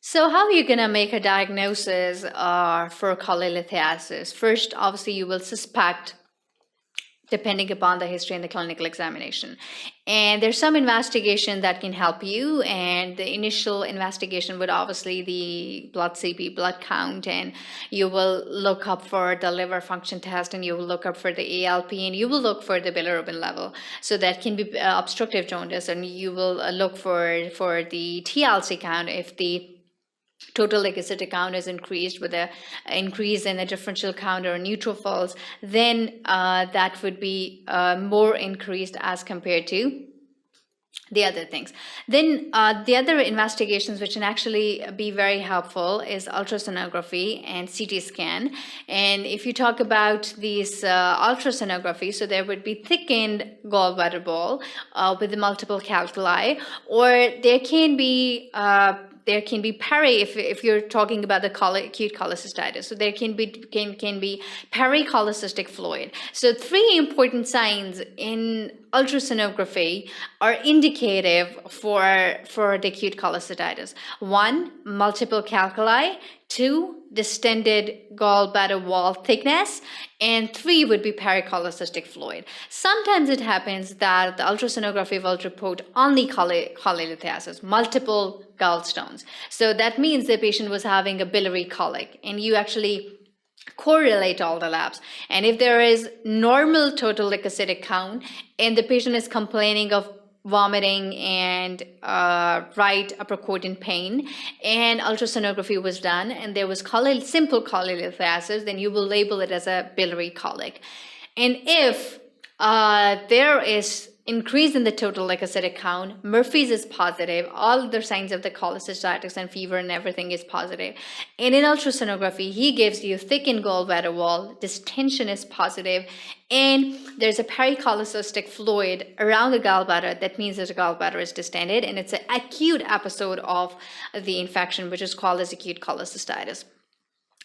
So how are you going to make a diagnosis for cholelithiasis? First, obviously, you will suspect depending upon the history and the clinical examination. And there's some investigation that can help you. And the initial investigation would obviously the blood CP, blood count, and you will look up for the liver function test, and you will look up for the ALP, and you will look for the bilirubin level. So that can be obstructive jaundice, and you will look for the TLC count if the total leukocytic count is increased with an increase in the differential count or neutrophils, then that would be more increased as compared to the other things. Then the other investigations which can actually be very helpful is ultrasonography and CT scan. And if you talk about these ultrasonography, so there would be thickened gallbladder ball with the multiple calculi, or there can be if you're talking about the acute cholecystitis, so there can be pericholecystic fluid. So three important signs in ultrasonography are indicative for the acute cholecystitis. One, multiple calculi. Two, distended gallbladder wall thickness. And three would be pericholecystic fluid. Sometimes it happens that the ultrasonography will report only cholelithiasis, multiple gallstones. So that means the patient was having a biliary colic, and you actually correlate all the labs. And if there is normal total leukocytic count and the patient is complaining of vomiting and right upper quadrant pain, and ultrasonography was done and there was simple cholelithiasis, then you will label it as a biliary colic. And if there is increase in the total leukocytic count, Murphy's is positive, all the signs of the cholecystitis and fever and everything is positive. And in ultrasonography, he gives you thickened gallbladder wall, distension is positive, and there's a pericholecystic fluid around the gallbladder. That means that the gallbladder is distended, and it's an acute episode of the infection, which is called as acute cholecystitis.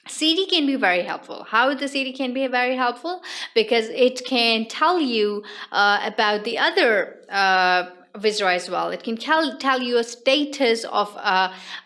CD can be very helpful. How the CD can be very helpful? Because it can tell you about the other viscera as well. It can tell you a status of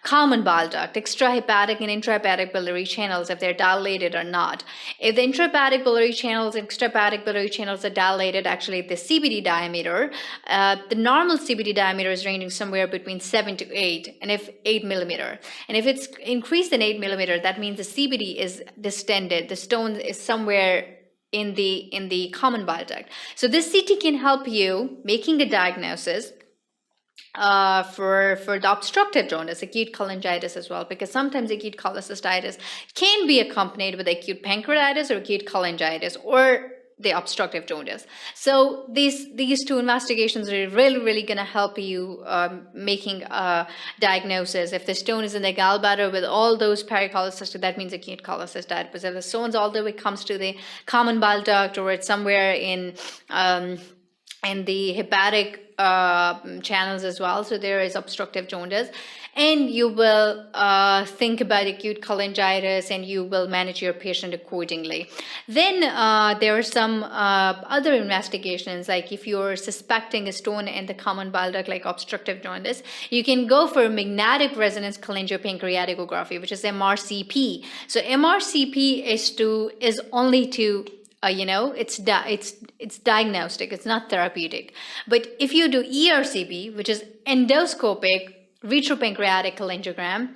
common bile duct, extrahepatic and intrahepatic biliary channels, if they're dilated or not. If the intrahepatic biliary channels and extrahepatic biliary channels are dilated, actually the CBD diameter, the normal CBD diameter is ranging somewhere between 7 to 8, and if 8 millimeter. And if it's increased than 8 millimeter, that means the CBD is distended. The stone is somewhere in the common bile duct. So this CT can help you making a diagnosis for the obstructive jaundice, acute cholangitis as well, because sometimes acute cholecystitis can be accompanied with acute pancreatitis or acute cholangitis or the obstructive jaundice. So these two investigations are really going to help you making a diagnosis. If the stone is in the gallbladder with all those pericholecystic, that means acute cholecystitis. But if the stone's all the way comes to the common bile duct, or it's somewhere in the hepatic channels as well, so there is obstructive jaundice, and you will think about acute cholangitis, and you will manage your patient accordingly. Then there are some other investigations, like if you're suspecting a stone in the common bile duct, like obstructive jaundice, you can go for magnetic resonance cholangiopancreatography, which is MRCP. So MRCP is only to it's diagnostic, it's not therapeutic. But if you do ERCP, which is endoscopic retropancreatic cholangiogram,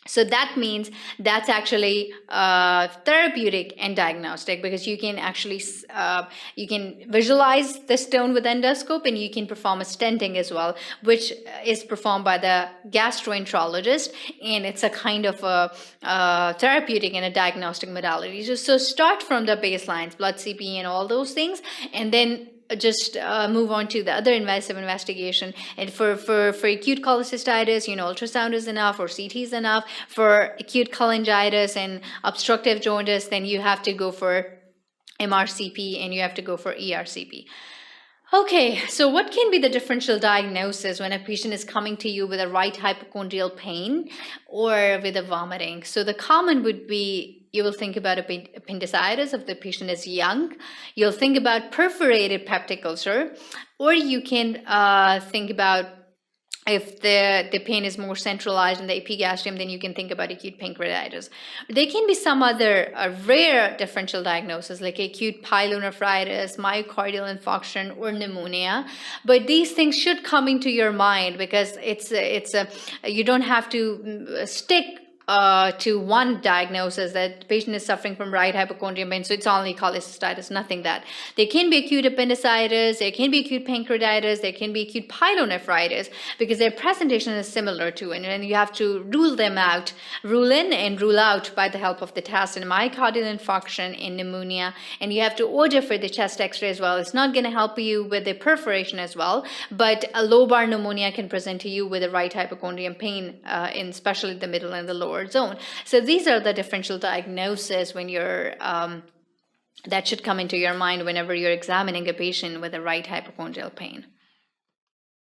so that means that's actually therapeutic and diagnostic, because you can actually you can visualize the stone with endoscope, and you can perform a stenting as well, which is performed by the gastroenterologist, and it's a kind of a therapeutic and a diagnostic modality. So start from the baselines, blood CP and all those things, and then just move on to the other invasive investigation. And for acute cholecystitis, ultrasound is enough, or CT is enough. For acute cholangitis and obstructive jaundice, then you have to go for MRCP and you have to go for ERCP. Okay, so what can be the differential diagnosis when a patient is coming to you with a right hypochondrial pain or with a vomiting? So the common would be, you will think about appendicitis if the patient is young. You'll think about perforated peptic ulcer, or you can think about If the pain is more centralized in the epigastrium, then you can think about acute pancreatitis. There can be some other rare differential diagnosis like acute pyelonephritis, myocardial infarction, or pneumonia. But these things should come into your mind because you don't have to stick to one diagnosis that the patient is suffering from right hypochondrial pain, so it's only cholecystitis, nothing that. There can be acute appendicitis, there can be acute pancreatitis, there can be acute pyelonephritis because their presentation is similar to it, and you have to rule them out, rule in and rule out by the help of the test, and myocardial infarction and pneumonia, and you have to order for the chest x-ray as well. It's not going to help you with the perforation as well, but a lobar pneumonia can present to you with a right hypochondrial pain in especially the middle and the lower zone. So these are the differential diagnoses when you're that should come into your mind whenever you're examining a patient with a right hypochondrial pain.